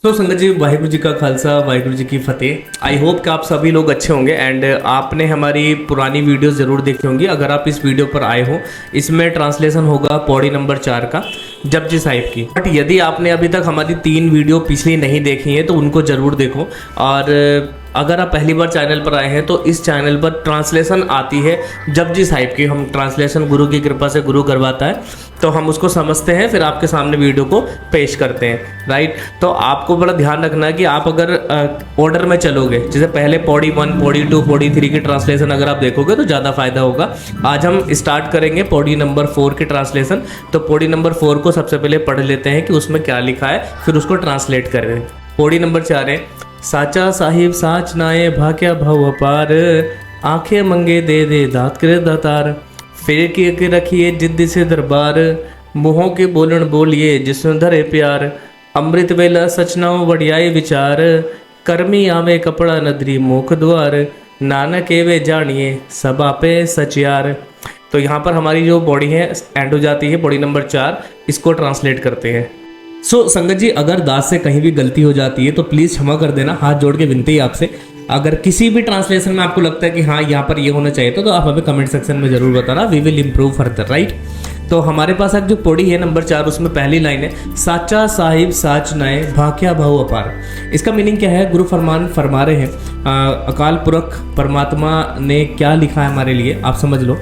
तो संगत जी, वाहिगुरु जी का खालसा, वाहिगुरु जी की फतेह। आई होप कि आप सभी लोग अच्छे होंगे एंड आपने हमारी पुरानी वीडियोस ज़रूर देखी होंगी। अगर आप इस वीडियो पर आए हो, इसमें ट्रांसलेशन होगा पौड़ी नंबर 4 का, जपजी साहिब की। बट यदि आपने अभी तक हमारी 3 वीडियो पिछली नहीं देखी है तो उनको ज़रूर देखो। और अगर आप पहली बार चैनल पर आए हैं तो इस चैनल पर ट्रांसलेशन आती है जपजी साहिब की। हम ट्रांसलेशन गुरु की कृपा से गुरु करवाता है, तो हम उसको समझते हैं, फिर आपके सामने वीडियो को पेश करते हैं, राइट। तो आपको बड़ा ध्यान रखना है कि आप अगर ऑर्डर में चलोगे, जैसे पहले पौड़ी 1, पौड़ी 2, पौड़ी 3 की ट्रांसलेशन अगर आप देखोगे तो ज़्यादा फायदा होगा। आज हम स्टार्ट करेंगे पौड़ी नंबर 4 की ट्रांसलेशन। तो पौड़ी नंबर 4 को सबसे पहले पढ़ लेते हैं कि उसमें क्या लिखा है, फिर उसको ट्रांसलेट करें। पौड़ी नंबर 4 है, साचा साहिब साच नाये भाग्या भव अपार, आंखें मंगे दे दे दात करे दातार, फिर के रखिए जिद्द से दरबार, मुँहों के बोलन बोलिए जिसमें धरे प्यार, अमृत वेला सचनाओ बढ़ियाए विचार, कर्मी आवे कपड़ा नदरी मुख द्वार, नानक एवे जानिए सब आपे सचियार। तो यहाँ पर हमारी जो बॉडी है एंड हो जाती है पौड़ी नंबर 4। इसको ट्रांसलेट करते हैं। संगत जी, अगर दास से कहीं भी गलती हो जाती है तो प्लीज़ क्षमा कर देना, हाथ जोड़ के विनती है आपसे। अगर किसी भी ट्रांसलेशन में आपको लगता है कि हाँ यहाँ पर ये होना चाहिए तो आप हमें कमेंट सेक्शन में ज़रूर बताना, we will improve further, right. तो हमारे पास एक जो पौड़ी है नंबर 4, उसमें पहली लाइन है, साचा साहिब साच नाए भाग्या भाव अपार। इसका मीनिंग क्या है? गुरु फरमान फरमा रहे हैं, अकाल पुरख परमात्मा ने क्या लिखा है हमारे लिए, आप समझ लो।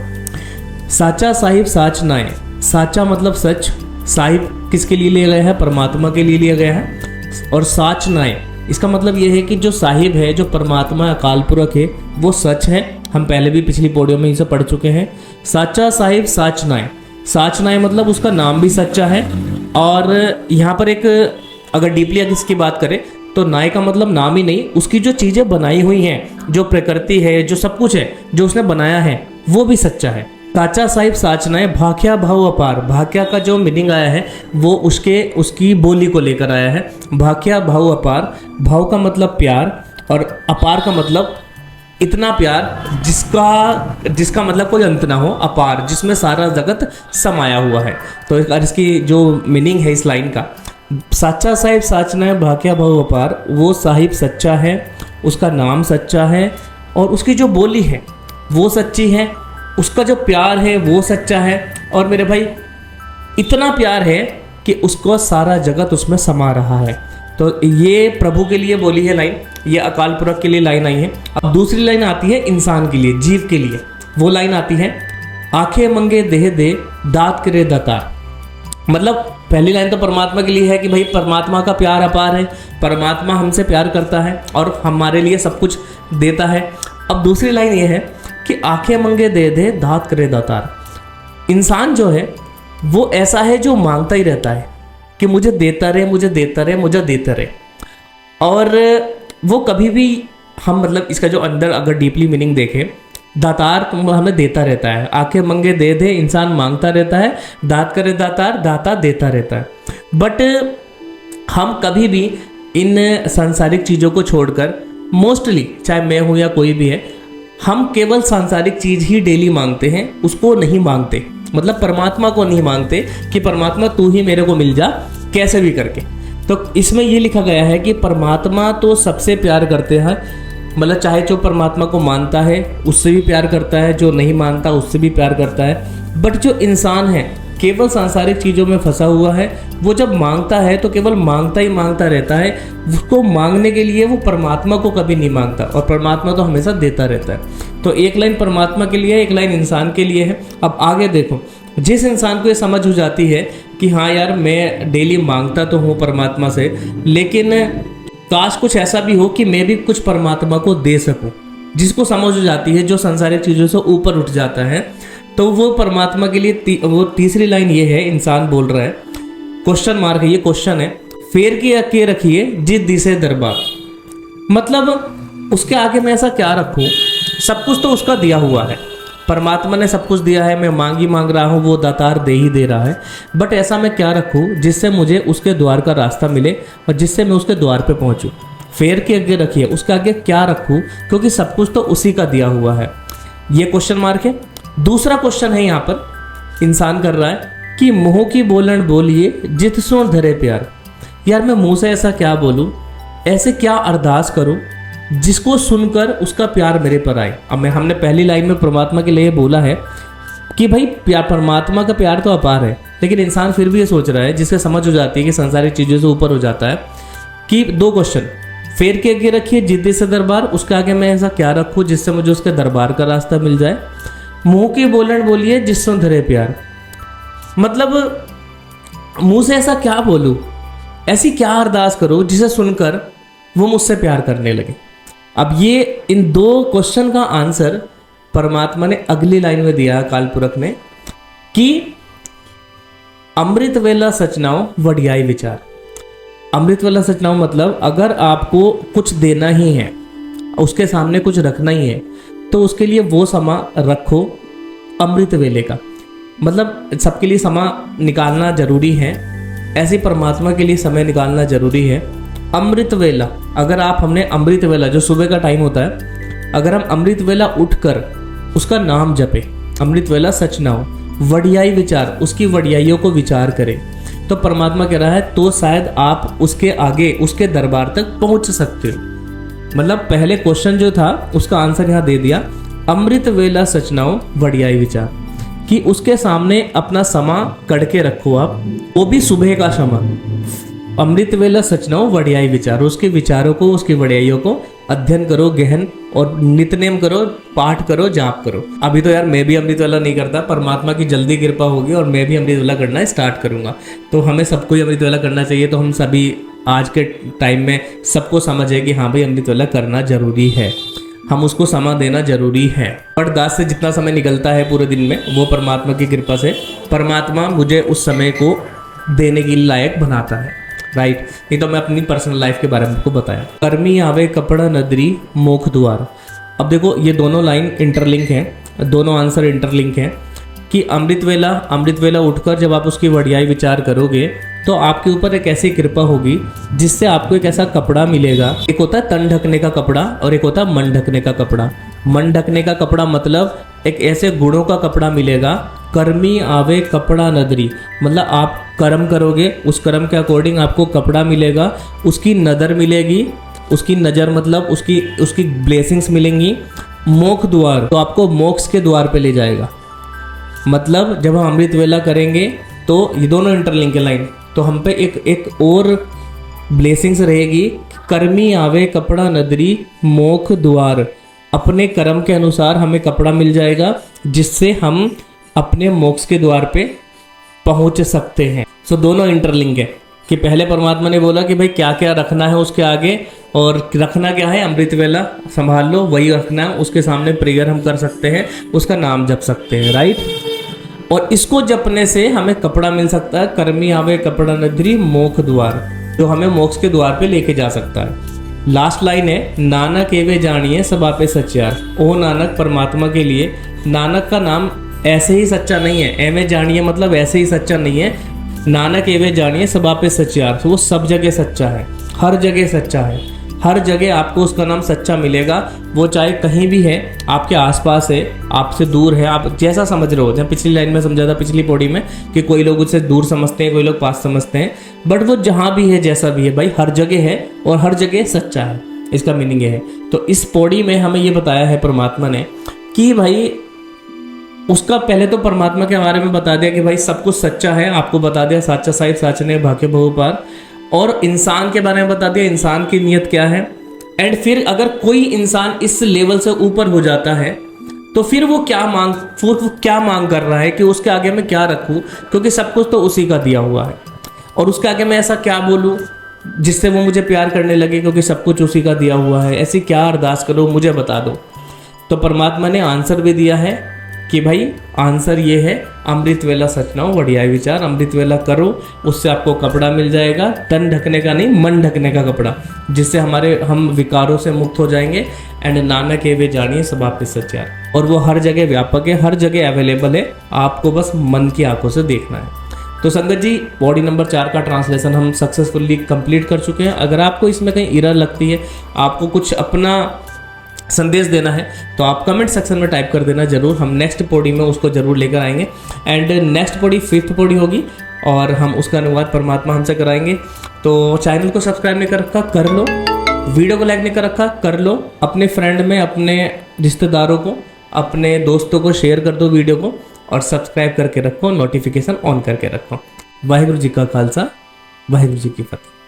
साचा साहिब साच नाए, साचा मतलब सच, साहिब किसके लिए लिया गया है? परमात्मा के लिए लिया गया है। और साच नाए, इसका मतलब यह है कि जो साहिब है, जो परमात्मा अकाल पुरख है, वो सच है। हम पहले भी पिछली पौड़ियों में इसे पढ़ चुके हैं। साचा साहिब साच नाए, साच नाए मतलब उसका नाम भी सच्चा है। और यहाँ पर एक अगर डीपली इसकी बात करें तो नाय का मतलब नाम ही नहीं, उसकी जो चीज़ें बनाई हुई हैं, जो प्रकृति है, जो सब कुछ है जो उसने बनाया है, वो भी सच्चा है। साचा साहिब साचना है, भाग्या भाव अपार। भाग्या का जो मीनिंग आया है वो उसकी बोली को लेकर आया है। भाग्या भाव अपार, भाव का मतलब प्यार और अपार का मतलब इतना प्यार जिसका मतलब कोई अंत ना हो, अपार जिसमें सारा जगत समाया हुआ है। तो इसकी जो मीनिंग है इस लाइन का, साचा साहिब साचना है भाग्या भाव अपार, वो साहिब सच्चा है, उसका नाम सच्चा है और उसकी जो बोली है वो सच्ची है, उसका जो प्यार है वो सच्चा है। और मेरे भाई इतना प्यार है कि उसको सारा जगत उसमें समा रहा है। तो ये प्रभु के लिए बोली है लाइन, ये अकाल पुरख के लिए लाइन आई है। अब दूसरी लाइन आती है इंसान के लिए, जीव के लिए। वो लाइन आती है, आंखें मंगे देह दे दात करे दातार। मतलब पहली लाइन तो परमात्मा के लिए है कि भाई परमात्मा का प्यार अपार है, परमात्मा हमसे प्यार करता है और हमारे लिए सब कुछ देता है। अब दूसरी लाइन ये है कि आंखें मंगे दे दे दात करे दातार। इंसान जो है वो ऐसा है जो मांगता ही रहता है कि मुझे देता रहे, मुझे देता रहे, मुझे देता रहे। और वो कभी भी हम मतलब इसका जो अंदर अगर डीपली मीनिंग देखें, दातार हमें देता रहता है। आंखें मंगे दे दे, इंसान मांगता रहता है, दात करे दातार, दाता देता रहता है। बट हम कभी भी इन सांसारिक चीज़ों को छोड़कर, मोस्टली चाहे मैं हूँ या कोई भी है, हम केवल सांसारिक चीज़ ही डेली मांगते हैं, उसको नहीं मांगते। मतलब परमात्मा को नहीं मांगते कि परमात्मा तू ही मेरे को मिल जा कैसे भी करके। तो इसमें ये लिखा गया है कि परमात्मा तो सबसे प्यार करते हैं, मतलब चाहे जो परमात्मा को मानता है उससे भी प्यार करता है, जो नहीं मानता उससे भी प्यार करता है। बट जो इंसान है केवल सांसारिक चीज़ों में फंसा हुआ है, वो जब मांगता है तो केवल मांगता ही मांगता रहता है। उसको मांगने के लिए वो परमात्मा को कभी नहीं मांगता, और परमात्मा तो हमेशा देता रहता है। तो एक लाइन परमात्मा के लिए है, एक लाइन इंसान के लिए है। अब आगे देखो, जिस इंसान को ये समझ हो जाती है कि हाँ यार मैं डेली मांगता तो हूँ परमात्मा से, लेकिन काश कुछ ऐसा भी हो कि मैं भी कुछ परमात्मा को दे सकूँ, जिसको समझ हो जाती है, जो सांसारिक चीज़ों से ऊपर उठ जाता है, तो वो परमात्मा के लिए वो तीसरी लाइन ये है, इंसान बोल रहा है, क्वेश्चन मार्क है, ये क्वेश्चन है, फेर के रखिए जिद्दी से दरबार। मतलब उसके आगे मैं ऐसा क्या रखूं, सब कुछ तो उसका दिया हुआ है, परमात्मा ने सब कुछ दिया है, मैं मांग रहा हूँ, वो दातार दे ही दे रहा है। बट ऐसा मैं क्या रखूँ जिससे मुझे उसके द्वार का रास्ता मिले और जिससे मैं उसके द्वार पे पहुँचूँ। फेर के आगे रखिए, उसके आगे क्या रखूँ, क्योंकि सब कुछ तो उसी का दिया हुआ है। ये क्वेश्चन मार्क है। दूसरा क्वेश्चन है यहाँ पर इंसान कर रहा है कि मुँह की बोलन बोलिए जित सो धरे प्यार। यार मैं मुंह से ऐसा क्या बोलूं, ऐसे क्या अरदास करूं जिसको सुनकर उसका प्यार मेरे पर आए। अब हमने पहली लाइन में परमात्मा के लिए बोला है कि भाई प्यार, परमात्मा का प्यार तो अपार है, लेकिन इंसान फिर भी ये सोच रहा है, जिससे समझ हो जाती है कि संसारिक चीज़ों से ऊपर हो जाता है, कि 2 क्वेश्चन फेर के आगे रखिए जिद्दी से दरबार, उसके आगे मैं ऐसा क्या रखूँ जिससे मुझे उसके दरबार का रास्ता मिल जाए। मुंह की बोलन बोलिए जिससे धरे प्यार, मतलब मुंह से ऐसा क्या बोलूँ, ऐसी क्या अरदास करो जिसे सुनकर वो मुझसे प्यार करने लगे। अब ये इन 2 क्वेश्चन का आंसर परमात्मा ने अगली लाइन में दिया काल पुरख ने कि अमृत वेला सचनाओ वडियाई विचार। अमृत वेला सचनाओ मतलब अगर आपको कुछ देना ही है, उसके सामने कुछ रखना ही है, तो उसके लिए वो समा रखो अमृत वेले का। मतलब सबके लिए समा निकालना जरूरी है, ऐसे परमात्मा के लिए समय निकालना जरूरी है। अमृत वेला, अगर आप हमने अमृत वेला जो सुबह का टाइम होता है, अगर हम अमृत वेला उठकर उसका नाम जपे, अमृत वेला सचनाओ वडियाई विचार, उसकी वडियाइयों को विचार करें, तो परमात्मा कह रहा है तो शायद आप उसके आगे, उसके दरबार तक पहुंच सकते हो। मतलब पहले क्वेश्चन जो था उसका आंसर यहाँ दे दिया, अमृत वेला सचनाओ वडियाई विचार, कि उसके सामने अपना समा कड़के रखो आप, वो भी सुबह का समा। अमृत वेला सचनाओ वडियाई विचार, उसके विचारों को, उसकी वडियाइयों को अध्ययन करो गहन, और नित्यनेम करो, पाठ करो, जाप करो। अभी तो यार मैं भी अमृत वेला नहीं करता, परमात्मा की जल्दी कृपा होगी और मैं भी अमृत वेला करना स्टार्ट करूंगा। तो हमें सबको ही अमृत वेला करना चाहिए। तो हम सभी आज के टाइम में सबको समझ है कि हाँ भाई अमृत वेला करना जरूरी है, हम उसको समय देना जरूरी है। बट दास से जितना समय निकलता है पूरे दिन में, वो परमात्मा की कृपा से परमात्मा मुझे उस समय को देने के लायक बनाता है, राइट। नहीं तो मैं अपनी पर्सनल लाइफ के बारे में आपको बताया। कर्मी आवे कपड़ा नदरी मोख द्वार। अब देखो ये दोनों लाइन इंटरलिंक हैं, दोनों आंसर इंटरलिंक हैं कि अमृत वेला उठकर जब आप उसकी वडियाई विचार करोगे तो आपके ऊपर एक ऐसी कृपा होगी जिससे आपको एक ऐसा कपड़ा मिलेगा। एक होता है तन ढकने का कपड़ा और एक होता है मन ढकने का कपड़ा। मन ढकने का कपड़ा मतलब एक ऐसे गुणों का कपड़ा मिलेगा, कर्मी आवे कपड़ा नदरी, मतलब आप कर्म करोगे, उस कर्म के अकॉर्डिंग आपको कपड़ा मिलेगा, उसकी नदर मिलेगी, उसकी नज़र मतलब उसकी ब्लेसिंग्स मिलेंगी। मोक्ष द्वार, तो आपको मोक्ष के द्वार पे ले जाएगा। मतलब जब हम अमृत वेला करेंगे तो ये दोनों इंटरलिंक लाइन, तो हम पे एक और ब्लेसिंग्स रहेगी, कर्मी आवे कपड़ा नदरी मोक्ष द्वार, अपने कर्म के अनुसार हमें कपड़ा मिल जाएगा जिससे हम अपने मोक्ष के द्वार पे पहुंच सकते हैं। सो दोनों इंटरलिंक है कि पहले परमात्मा ने बोला कि भाई क्या क्या रखना है उसके आगे, और रखना क्या है, अमृत वेला संभाल लो, वही रखना है। उसके सामने प्रेयर हम कर सकते हैं, उसका नाम जप सकते हैं, राइट। और इसको जपने से हमें कपड़ा मिल सकता है, कर्मी आवे कपड़ा नदरी मोक्ष द्वार, जो हमें मोक्ष के द्वार पे लेके जा सकता है। लास्ट लाइन है, नानक एवे जानिए सब आपे सच्चार। ओ नानक, परमात्मा के लिए नानक का नाम ऐसे ही सच्चा नहीं है, एवे जानिए मतलब ऐसे ही सच्चा नहीं है। नानक एवे जानिए सब आपे सच्चार, वो सब जगह सच्चा है, हर जगह सच्चा है, हर जगह आपको उसका नाम सच्चा मिलेगा। वो चाहे कहीं भी है, आपके आसपास है, आपसे दूर है, आप जैसा समझ रहे हो। जब पिछली लाइन में समझा था, पिछली पौड़ी में, कि कोई लोग उससे दूर समझते हैं, कोई लोग पास समझते हैं, बट वो जहाँ भी है, जैसा भी है, भाई हर जगह है और हर जगह सच्चा है, इसका मीनिंग ये है। तो इस पौड़ी में हमें ये बताया है परमात्मा ने कि भाई उसका पहले तो परमात्मा के बारे में बता दिया कि भाई सब कुछ सच्चा है, आपको बता दिया साचा साहिब साचने भाग्य बहुपार, और इंसान के बारे में बता दिया इंसान की नीयत क्या है। एंड फिर अगर कोई इंसान इस लेवल से ऊपर हो जाता है तो फिर वो क्या मांग कर रहा है कि उसके आगे मैं क्या रखूं, क्योंकि सब कुछ तो उसी का दिया हुआ है। और उसके आगे मैं ऐसा क्या बोलूं जिससे वो मुझे प्यार करने लगे, क्योंकि सब कुछ उसी का दिया हुआ है। ऐसी क्या अरदास करो, मुझे बता दो। तो परमात्मा ने आंसर भी दिया है कि भाई आंसर ये है, अमृत वेला सचनाओ वडियाई विचार। अमृत वेला करो, उससे आपको कपड़ा मिल जाएगा, तन ढकने का नहीं, मन ढकने का कपड़ा, जिससे हम विकारों से मुक्त हो जाएंगे। एंड नानक एवे जानिए सब आपे सच्चार, और वो हर जगह व्यापक है, हर जगह अवेलेबल है, आपको बस मन की आंखों से देखना है। तो संगत जी, बॉडी नंबर 4 का ट्रांसलेशन हम सक्सेसफुली कंप्लीट कर चुके हैं। अगर आपको इसमें कहीं एरर लगती है, आपको कुछ अपना संदेश देना है, तो आप कमेंट सेक्शन में टाइप कर देना जरूर। हम नेक्स्ट पौड़ी में उसको जरूर लेकर आएंगे। And next Pauri 5th Pauri होगी, और हम उसका अनुवाद परमात्मा हमसे कराएंगे। तो चैनल को सब्सक्राइब नहीं कर रखा, कर लो। वीडियो को लाइक नहीं कर रखा, कर लो। अपने फ्रेंड में, अपने रिश्तेदारों को, अपने दोस्तों को शेयर कर दो वीडियो को, और सब्सक्राइब करके रखो, नोटिफिकेशन ऑन करके रखो। वाहिगुरु जी का खालसा, वाहिगुरु जी की फतेह।